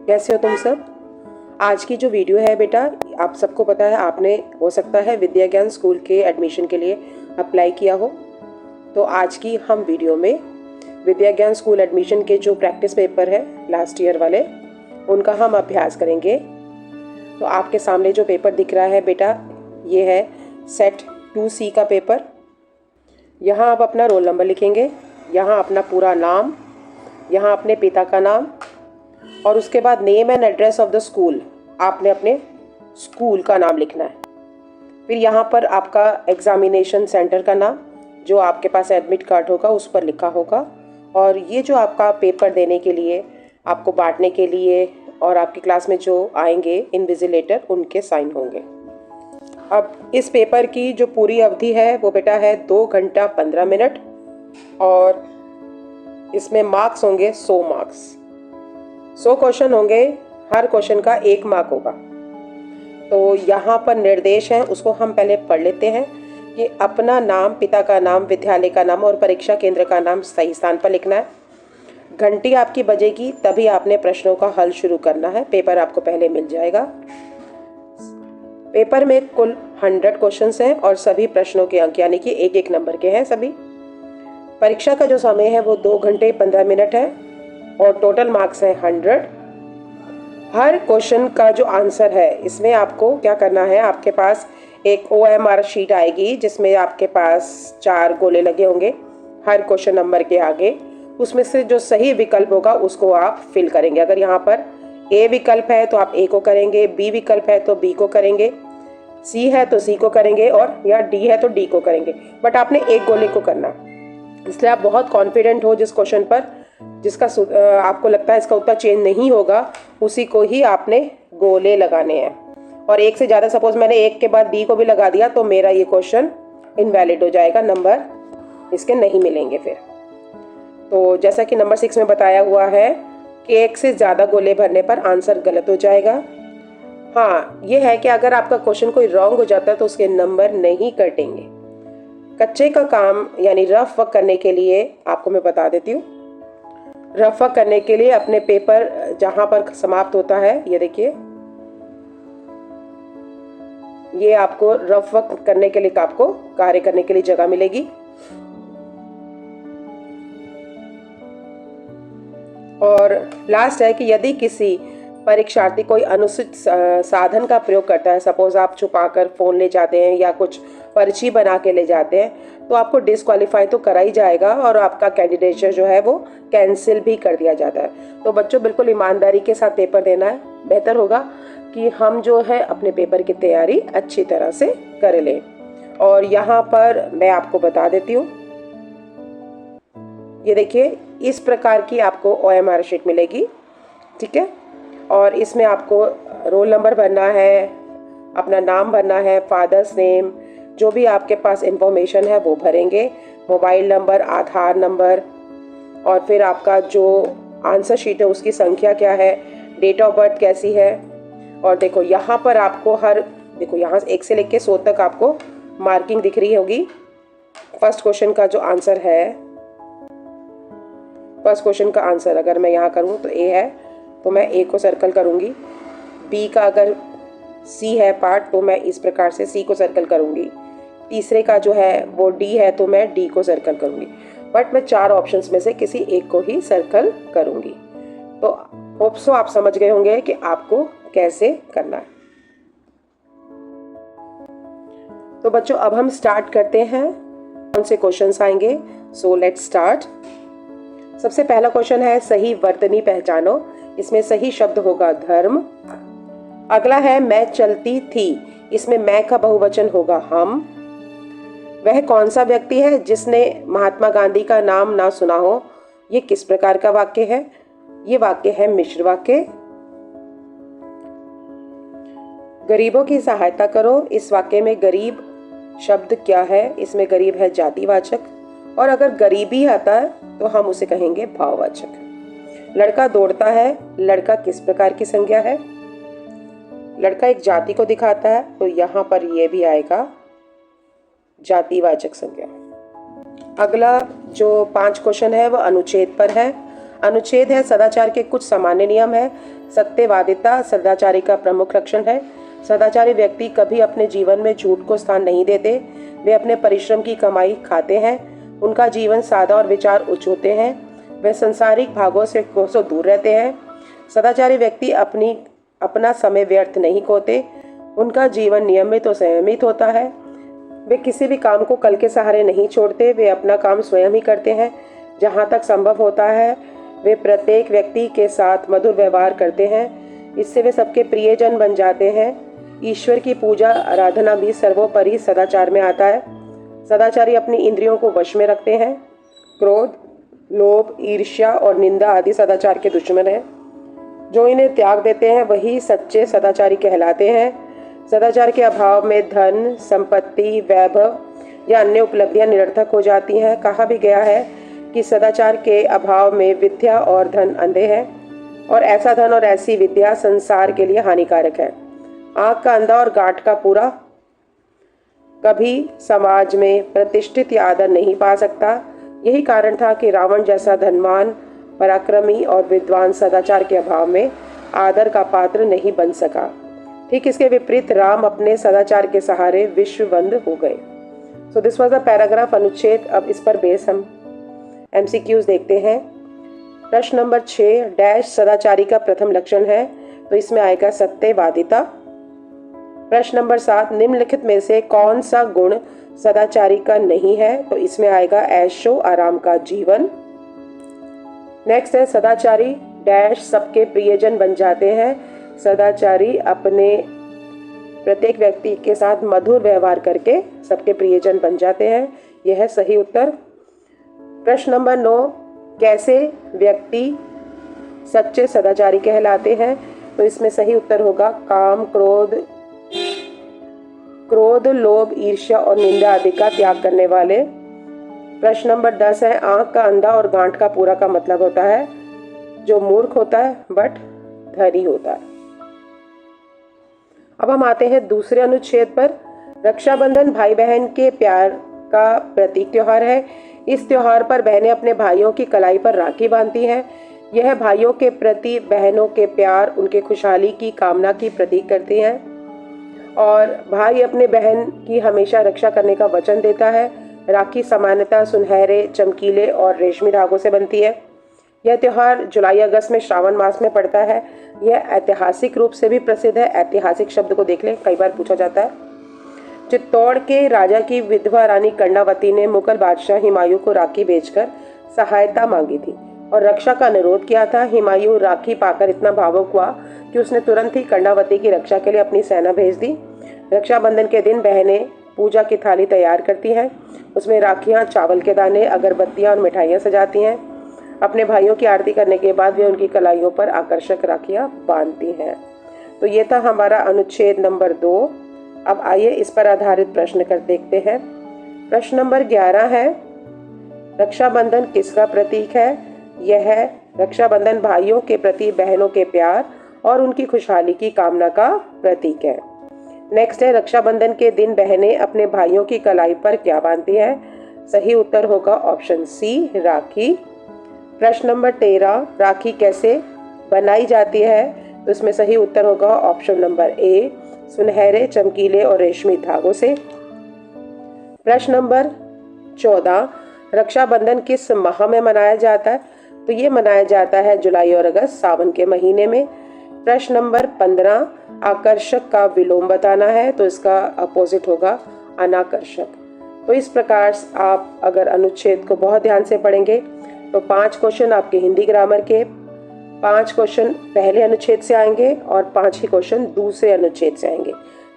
कैसे हो तुम सब। आज की जो वीडियो है बेटा, आप सबको पता है आपने हो सकता है विद्या ज्ञान स्कूल के एडमिशन के लिए अप्लाई किया हो। तो आज की हम वीडियो में विद्या ज्ञान स्कूल एडमिशन के जो प्रैक्टिस पेपर है लास्ट ईयर वाले, उनका हम अभ्यास करेंगे। तो आपके सामने जो पेपर दिख रहा है बेटा, ये है सेट 2C का पेपर। यहाँ आप अपना रोल नंबर लिखेंगे, यहाँ अपना पूरा नाम, यहाँ अपने पिता का नाम और उसके बाद name and address of the school, आपने अपने स्कूल का नाम लिखना है। फिर यहाँ पर आपका एग्जामिनेशन सेंटर का नाम, जो आपके पास एडमिट कार्ड होगा उस पर लिखा होगा। और ये जो आपका पेपर देने के लिए, आपको बांटने के लिए और आपकी क्लास में जो आएंगे इन्विजिलेटर, उनके साइन होंगे। अब इस पेपर की जो पूरी अवधि है वो बेटा है 2 घंटा 15 मिनट और इसमें मार्क्स होंगे 100 मार्क्स। 100 क्वेश्चन होंगे, हर क्वेश्चन का 1 मार्क होगा। तो यहाँ पर निर्देश हैं, उसको हम पहले पढ़ लेते हैं कि अपना नाम, पिता का नाम, विद्यालय का नाम और परीक्षा केंद्र का नाम सही स्थान पर लिखना है। घंटी आपकी बजेगी तभी आपने प्रश्नों का हल शुरू करना है। पेपर आपको पहले मिल जाएगा। पेपर में कुल 100 क्वेश्चंस हैं और सभी प्रश्नों के अंक यानी कि 1-1 नंबर के हैं सभी। परीक्षा का जो समय है वो 2 घंटे 15 मिनट है और टोटल मार्क्स हैं 100। हर क्वेश्चन का जो आंसर है, इसमें आपको क्या करना है, आपके पास एक OMR शीट आएगी जिसमें आपके पास 4 गोले लगे होंगे हर क्वेश्चन नंबर के आगे। उसमें से जो सही विकल्प होगा उसको आप फिल करेंगे। अगर यहाँ पर A विकल्प है तो आप A को करेंगे, B विकल्प है तो B को करेंगे, C है तो C को करेंगे और या D है तो D को करेंगे। बट आपने एक गोले को करना, इसलिए आप बहुत कॉन्फिडेंट हो जिस क्वेश्चन पर जिसका आपको लगता है इसका उत्तर चेंज नहीं होगा, उसी को ही आपने गोले लगाने हैं। और एक से ज़्यादा, सपोज मैंने एक के बाद D को भी लगा दिया तो मेरा ये क्वेश्चन इनवैलिड हो जाएगा, नंबर इसके नहीं मिलेंगे फिर। तो जैसा कि नंबर 6 में बताया हुआ है कि एक से ज़्यादा गोले भरने पर आंसर गलत हो जाएगा। हाँ, ये है कि अगर आपका क्वेश्चन कोई रॉन्ग हो जाता है तो उसके नंबर नहीं कटेंगे। कच्चे का काम यानी रफ वर्क करने के लिए आपको मैं बता देती हूँ। रफ वर्क करने के लिए अपने पेपर जहाँ पर समाप्त होता है, ये देखिए, ये आपको रफ वर्क करने के लिए, आपको कार्य करने के लिए जगह मिलेगी। और लास्ट है कि यदि किसी परीक्षार्थी कोई अनुचित साधन का प्रयोग करता है, सपोज आप छुपाकर फ़ोन ले जाते हैं या कुछ पर्ची बना के ले जाते हैं, तो आपको डिस्क्वालीफाई तो करा ही जाएगा और आपका कैंडिडेचर जो है वो कैंसिल भी कर दिया जाता है। तो बच्चों, बिल्कुल ईमानदारी के साथ पेपर देना है। बेहतर होगा कि हम जो है अपने पेपर की तैयारी अच्छी तरह से कर लें। और यहाँ पर मैं आपको बता देती हूँ, ये देखिए, इस प्रकार की आपको OMR शीट मिलेगी, ठीक है। और इसमें आपको रोल नंबर भरना है, अपना नाम भरना है, फादर्स नेम, जो भी आपके पास इंफॉर्मेशन है वो भरेंगे, मोबाइल नंबर, आधार नंबर, और फिर आपका जो आंसर शीट है उसकी संख्या क्या है, डेट ऑफ बर्थ कैसी है। और देखो यहाँ पर आपको देखो यहाँ 1 से लेकर 100 तक आपको मार्किंग दिख रही होगी। फर्स्ट क्वेश्चन का जो आंसर है, फर्स्ट क्वेश्चन का आंसर अगर मैं यहाँ करूँ तो A है तो मैं A को सर्कल करूँगी। B का अगर C है पार्ट तो मैं इस प्रकार से C को सर्कल करूँगी। तीसरे का जो है वो D है तो मैं D को सर्कल करूँगी। बट मैं 4 ऑप्शंस में से किसी एक को ही सर्कल करूँगी। तो होप सो आप समझ गए होंगे कि आपको कैसे करना है। तो बच्चों, अब हम स्टार्ट करते हैं। कौन से क्वेश्चंस आएंगे, सो लेट्स स्टार्ट। सबसे पहला क्वेश्चन है सही वर्तनी पहचानो। इसमें सही शब्द होगा धर्म। अगला है मैं चलती थी। इसमें मैं का बहुवचन होगा हम। वह कौन सा व्यक्ति है जिसने महात्मा गांधी का नाम ना सुना हो। ये किस प्रकार का वाक्य है, ये वाक्य है मिश्र वाक्य। गरीबों की सहायता करो। इस वाक्य में गरीब शब्द क्या है, इसमें गरीब है जातिवाचक, और अगर गरीबी आता है तो हम उसे कहेंगे भाववाचक। लड़का दौड़ता है, लड़का किस प्रकार की संज्ञा है, लड़का एक जाति को दिखाता है तो यहाँ पर ये भी आएगा जातिवाचक संज्ञा। अगला जो 5 क्वेश्चन है वह अनुच्छेद पर है। अनुच्छेद है सदाचार के कुछ सामान्य नियम है। सत्यवादिता सदाचारी का प्रमुख लक्षण है। सदाचारी व्यक्ति कभी अपने जीवन में झूठ को स्थान नहीं देते। वे अपने परिश्रम की कमाई खाते हैं। उनका जीवन सादा और विचार उच्च होते हैं। वे संसारिक भागों से कोसों दूर रहते हैं। सदाचारी व्यक्ति अपना समय व्यर्थ नहीं खोते। उनका जीवन नियमित और संयमित होता है। वे किसी भी काम को कल के सहारे नहीं छोड़ते। वे अपना काम स्वयं ही करते हैं। जहाँ तक संभव होता है वे प्रत्येक व्यक्ति के साथ मधुर व्यवहार करते हैं। इससे वे सबके प्रियजन बन जाते हैं। ईश्वर की पूजा आराधना भी सर्वोपरि सदाचार में आता है। सदाचारी अपनी इंद्रियों को वश में रखते हैं। क्रोध, लोभ, ईर्ष्या और निंदा आदि सदाचार के दुश्मन हैं। जो इन्हें त्याग देते हैं वही सच्चे सदाचारी कहलाते हैं। सदाचार के अभाव में धन, संपत्ति, वैभव या अन्य उपलब्धियां निरर्थक हो जाती हैं। कहा भी गया है कि सदाचार के अभाव में विद्या और धन अंधे हैं और ऐसा धन और ऐसी विद्या संसार के लिए हानिकारक है। आँख का अंधा और गांठ का पूरा कभी समाज में प्रतिष्ठित या आदर नहीं पा सकता। यही कारण था कि रावण जैसा धनवान, पराक्रमी और विद्वान सदाचार के अभाव में आदर का पात्र नहीं बन सका। ठीक इसके विपरीत राम अपने सदाचार के सहारे विश्ववंद हो गए। So this was a paragraph अनुच्छेद। अब इस पर बेस हम MCQs देखते हैं। प्रश्न नंबर 6 डैश सदाचारी का प्रथम लक्षण है, तो इसमें आएगा सत्यवादिता। प्रश्न नंबर 7 निम्नलिखित में से कौन सा गुण सदाचारी का नहीं है, तो इसमें आएगा ऐशो आराम का जीवन। नेक्स्ट है सदाचारी डैश सबके प्रियजन बन जाते हैं। सदाचारी अपने प्रत्येक व्यक्ति के साथ मधुर व्यवहार करके सबके प्रियजन बन जाते हैं। यह है सही उत्तर। प्रश्न नंबर 9 कैसे व्यक्ति सच्चे सदाचारी कहलाते हैं, तो इसमें सही उत्तर होगा काम, क्रोध, लोभ, ईर्ष्या और निंदा आदि का त्याग करने वाले। प्रश्न नंबर 10 है आंख का अंधा और गांठ का पूरा का मतलब होता है जो मूर्ख होता है बट धनी होता है। अब हम आते हैं दूसरे अनुच्छेद पर। रक्षाबंधन भाई बहन के प्यार का प्रतीक त्योहार है। इस त्योहार पर बहनें अपने भाइयों की कलाई पर राखी बांधती हैं। यह भाइयों के प्रति बहनों के प्यार, उनके खुशहाली की कामना की प्रतीक करती हैं और भाई अपने बहन की हमेशा रक्षा करने का वचन देता है। राखी सामान्यतः सुनहरे, चमकीले और रेशमी धागों से बनती है। यह त्योहार जुलाई अगस्त में श्रावण मास में पड़ता है। यह ऐतिहासिक रूप से भी प्रसिद्ध है। ऐतिहासिक शब्द को देख लें, कई बार पूछा जाता है। चित्तौड़ के राजा की विधवा रानी कर्णावती ने मुगल बादशाह हुमायूं को राखी बेचकर सहायता मांगी थी और रक्षा का अनुरोध किया था। हुमायूं राखी पाकर इतना भावुक हुआ कि उसने तुरंत ही कर्णावती की रक्षा के लिए अपनी सेना भेज दी। रक्षाबंधन के दिन बहनें पूजा की थाली तैयार करती हैं। उसमें राखियाँ, चावल के दाने, अगरबत्तियाँ और मिठाइयाँ सजाती हैं। अपने भाइयों की आरती करने के बाद वे उनकी कलाइयों पर आकर्षक राखियाँ बांधती हैं। तो ये था हमारा अनुच्छेद नंबर 2। अब आइए इस पर आधारित प्रश्न कर देखते हैं। प्रश्न नंबर 11 है रक्षाबंधन किसका प्रतीक है? यह है रक्षाबंधन भाइयों के प्रति बहनों के प्यार और उनकी खुशहाली की कामना का प्रतीक है। नेक्स्ट है रक्षाबंधन के दिन बहनें अपने भाइयों की कलाई पर क्या बांधती हैं? सही उत्तर होगा ऑप्शन सी, राखी। प्रश्न नंबर 13 राखी कैसे बनाई जाती है? तो इसमें सही उत्तर होगा ऑप्शन नंबर ए, सुनहरे, चमकीले और रेशमी धागों से। प्रश्न नंबर 14 रक्षाबंधन किस माह में मनाया जाता है? तो ये मनाया जाता है जुलाई और अगस्त, सावन के महीने में। प्रश्न नंबर 15 आकर्षक का विलोम बताना है, तो इसका अपोजिट होगा अनाकर्षक। तो इस प्रकार आप अगर अनुच्छेद को बहुत ध्यान से पढ़ेंगे तो 5 क्वेश्चन आपके हिंदी ग्रामर के, 5 क्वेश्चन पहले अनुच्छेद से आएंगे और 5 ही क्वेश्चन दूसरे अनुच्छेद से आएंगे।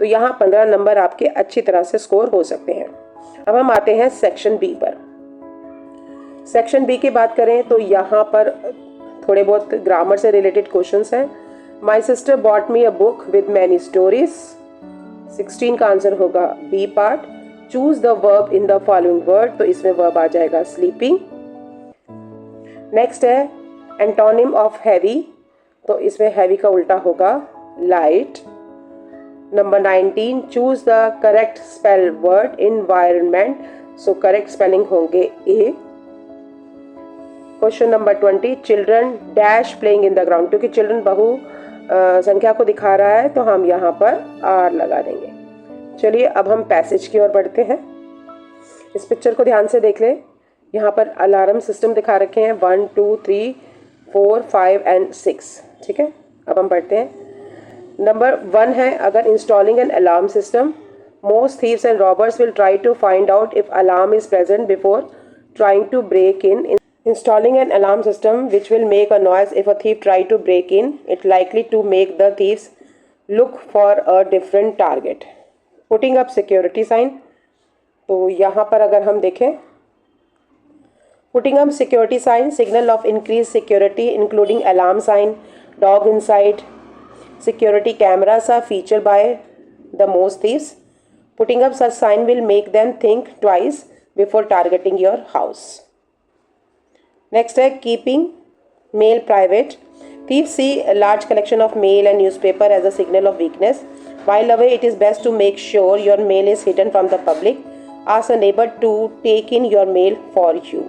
तो यहाँ 15 नंबर आपके अच्छी तरह से स्कोर हो सकते हैं। अब हम आते हैं सेक्शन बी पर। सेक्शन बी की बात करें तो यहाँ पर थोड़े बहुत ग्रामर से रिलेटेड क्वेश्चंस हैं। My sister bought me a book with many stories. 16 का आंसर होगा B part. Choose the verb in the following word, तो इसमें वर्ब आ जाएगा स्लीपिंग। नेक्स्ट है एंटोनिम ऑफ हैवी, तो इसमें हैवी का उल्टा होगा light. Number 19 choose the correct spell word environment, so correct spelling होंगे A. Question number 20, children dash playing in the ground, क्योंकि चिल्ड्रन बहु संख्या को दिखा रहा है तो हम यहाँ पर आर लगा देंगे। चलिए अब हम पैसेज की ओर बढ़ते हैं। इस पिक्चर को ध्यान से देख लें। यहाँ पर अलार्म सिस्टम दिखा रखे हैं 1 2 3 4 5 एंड 6। ठीक है, अब हम पढ़ते हैं। नंबर 1 है, अगर installing an alarm system, most thieves and robbers will try to find out if alarm is present before trying to break in. Installing an alarm system which will make a noise if a thief try to break in, it likely to make the thieves look for a different target. Putting up security sign, तो यहाँ पर अगर हम देखें, putting up security sign, signal of increased security including alarm sign, dog inside, security cameras are featured by the most thieves. Putting up such sign will make them think twice before targeting your house. Next है keeping mail private. Thieves see a large collection of mail and newspaper as a signal of weakness. While away, it is best to make sure your mail is hidden from the public. Ask a neighbor to take in your mail for you.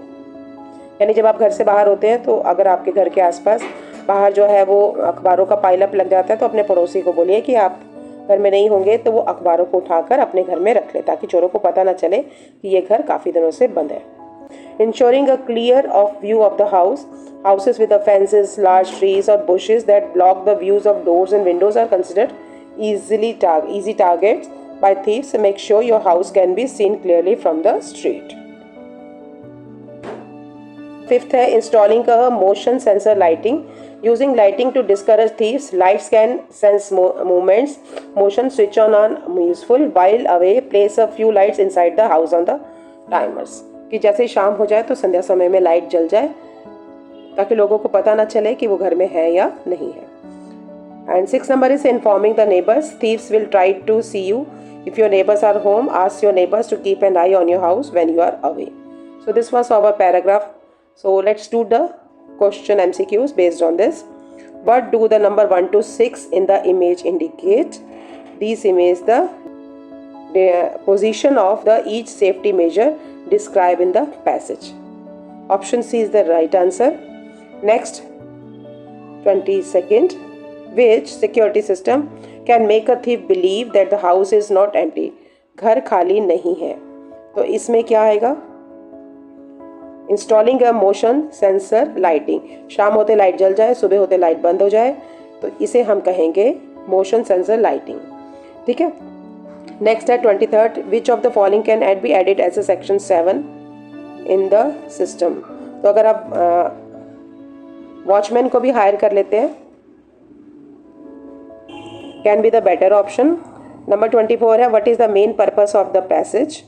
यानी जब आप घर से बाहर होते हैं तो अगर आपके घर के आसपास बाहर जो है वो अखबारों का पाइलअप लग जाता है तो अपने पड़ोसी को बोलिए कि आप घर में नहीं होंगे तो वो अखबारों को उठाकर अपने घर में रख ले, ताकि चोरों को पता ना चले कि ये घर काफ़ी दिनों से बंद है। Ensuring a clear of view of the house. Houses with the fences, large trees or bushes that block the views of doors and windows are considered easy targets by thieves. Make sure your house can be seen clearly from the street. 5th है installing a motion sensor lighting. Using lighting to discourage thieves, lights can sense movements. Motion switch on useful. While away, place a few lights inside the house on the timers. कि जैसे ही शाम हो जाए तो संध्या समय में light जल जाए ताकि लोगों को पता ना चले कि वो घर में है या नहीं है। And 6 number is informing the neighbors. Thieves will try to see you. If your neighbors are home, ask your neighbors to keep an eye on your house when you are away. So this was our paragraph. So let's do the question MCQs based on this. What do the number 1 to 6 in the image indicate? These image the position of the each safety measure described in the passage. Option C is the right answer. Next, 22nd, which security system can make a thief believe that the house is not empty? घर खाली नहीं है, तो इसमें क्या आएगा? Installing a motion sensor lighting, शाम होते लाइट जल जाए, सुबह होते लाइट बंद हो जाए, तो इसे हम कहेंगे मोशन सेंसर लाइटिंग। ठीक है। नेक्स्ट है 23rd, which of the following can be added as a section 7 in the system. तो अगर आप वॉचमैन को भी हायर कर लेते हैं, can be the better option. Number 24 है, what is the main purpose of the passage.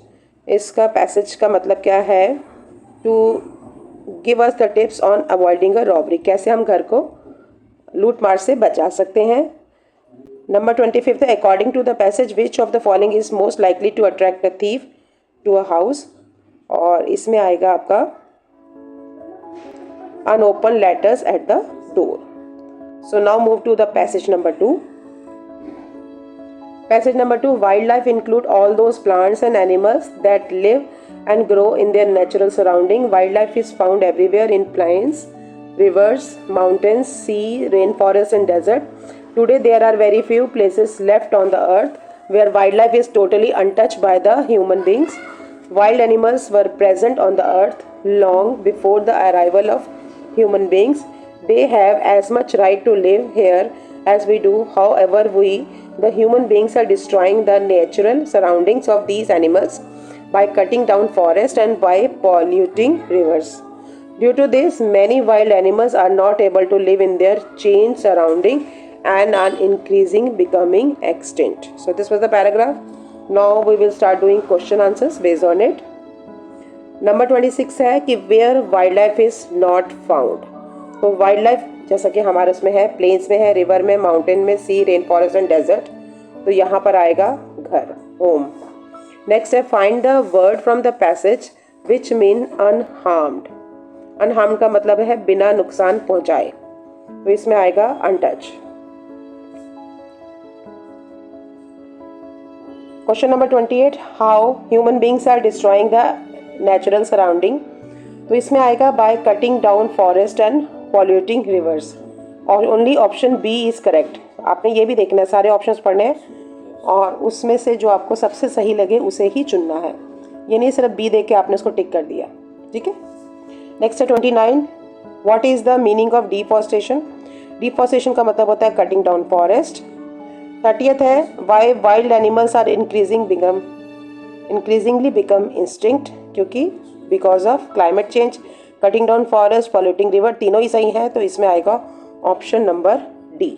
इसका पैसेज का मतलब क्या है? To give us the tips on avoiding a robbery, कैसे हम घर को लूट मार से बचा सकते हैं। नंबर 25 है, according to the passage which of the following is most likely to attract a thief to a house, और इसमें आएगा आपका unopen letters at the door. So now move to the passage number 2. Passage number 2, wildlife include all those plants and animals that live and grow in their natural surrounding. Wildlife is found everywhere in plains, rivers, mountains, sea, rainforest and desert. Today there are very few places left on the earth where wildlife is totally untouched by the human beings. Wild animals were present on the earth long before the arrival of human beings. They have as much right to live here as we do. However, the human beings are destroying the natural surroundings of these animals by cutting down forests and by polluting rivers. Due to this, many wild animals are not able to live in their changed surrounding and are increasing becoming extinct. So this was the paragraph. Now we will start doing question answers based on it. Number 26 है कि where wildlife is not found. तो wildlife जैसा कि हमारे उसमें है, planes में है, रिवर में, माउंटेन में, sea, rain forest and desert, तो यहाँ पर आएगा घर, होम। नेक्स्ट है find the word from the passage which mean unharmed. Unharmed का मतलब है बिना नुकसान पहुंचाए, तो इसमें आएगा untouch. Question number 28, how human beings are destroying the natural surrounding. तो इसमें आएगा by cutting down forest and polluting rivers, और only option B is correct. आपने ये भी देखना है, सारे ऑप्शंस पढ़ने हैं और उसमें से जो आपको सबसे सही लगे उसे ही चुनना है। ये नहीं सिर्फ बी देख के आपने उसको टिक कर दिया, ठीक है। नेक्स्ट है 29, what is the meaning of deforestation. Deforestation का मतलब होता है कटिंग डाउन फॉरेस्ट। 30th है, why wild animals are increasingly become instinct, क्योंकि because of climate change, cutting down forest, polluting river, तीनों ही सही हैं, तो इसमें आएगा ऑप्शन नंबर डी।